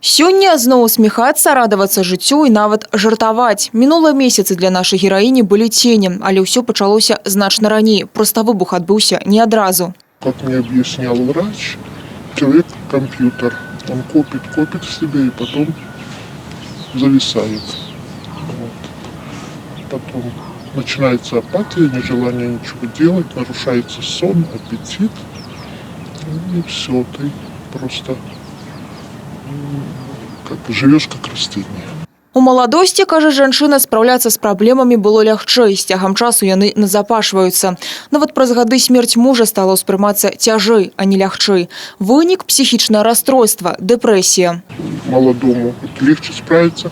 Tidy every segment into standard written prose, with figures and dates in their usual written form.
Сёння зноў усміхацца, радавацца жыццю і нават жартаваць. Мінулыя месяцы для нашай гераіні былі ценем, але ўсё пачалося значна раней. Проста выбух адбыўся не адразу. Как мне объяснял врач, человек компьютер. Он копит в себе и потом зависает. Вот. Потом начинается апатия, нежелание ничего делать, нарушается сон, аппетит. И все, ты просто живешь как растение. У маладосці, кажа жанчына, спраўляцца з праблемамі было лягчэй. З цягам часу яны назапашваюцца. Нават праз гады смерць мужа стала ўспрымацца цяжэй, а не лягчэй. Вынік – психічнае расстройство, депрессия. Молодому легче справиться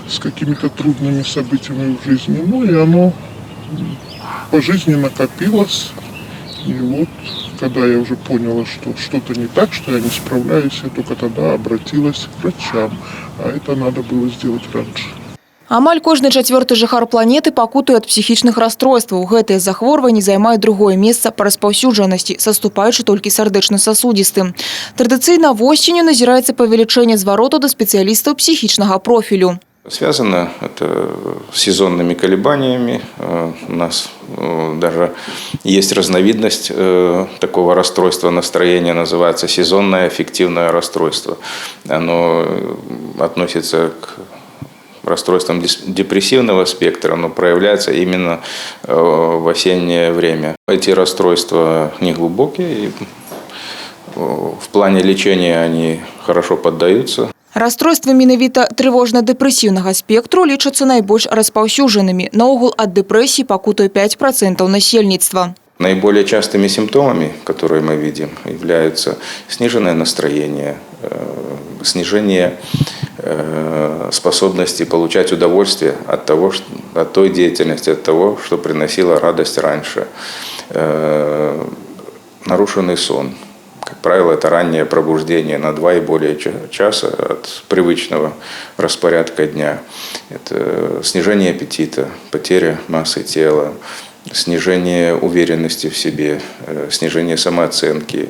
с какими-то трудными событиями в жизни. Ну и оно по жизни накопилось. И вот, когда я уже поняла, что что-то не так, что я не справляюсь, я только тогда обратилась к врачам. А это надо было сделать раньше. Амаль кожны чацвёрты жыхар планеты пакутуе ад псіхічных расстройстваў. Гэтыя захворванні займаюць другое месца па распаўсюджанасці, саступаючы толькі сардэчна-сасудзістым. Традыцыйна восенню назіраецца павелічэнне звароту да спецыялістаў псіхічнага профілю. Связано это с сезонными колебаниями. У нас даже есть разновидность такого расстройства настроения, называется сезонное аффективное расстройство. Оно относится к расстройствам депрессивного спектра, но проявляется именно в осеннее время. Эти расстройства неглубокие, и в плане лечения они хорошо поддаются. Расстройствы менавіта трывожна-дэпрэсіўнага спектру лічацца найбольш распаўсюджанымі. Наогул ад дэпрэсіі пакутуе 5% насельніцтва. Наиболее частыми симптомами, которые мы видим, являются сниженное настроение, снижение способности получать удовольствие от той деятельности, от того, что приносило радость раньше, нарушенный сон. Как правило, это раннее пробуждение на 2 и более часа от привычного распорядка дня. Это снижение аппетита, потеря массы тела, снижение уверенности в себе, снижение самооценки,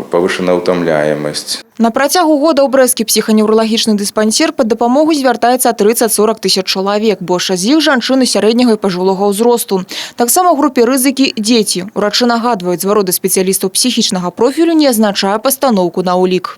повышенная утомляемость. На працягу года ў брэсцкі псіханеўралагічны дыспансер пад дапамогу звяртаецца 30-40 тысяч чалавек. Большасць з іх жанчыны сярэдняга і пажылога ўзросту. Таксама ў групе рызыкі дзеці. Урачы нагадваюць, зварот да спецыялістаў псіхічнага профілю не азначае пастаноўку на ўлік.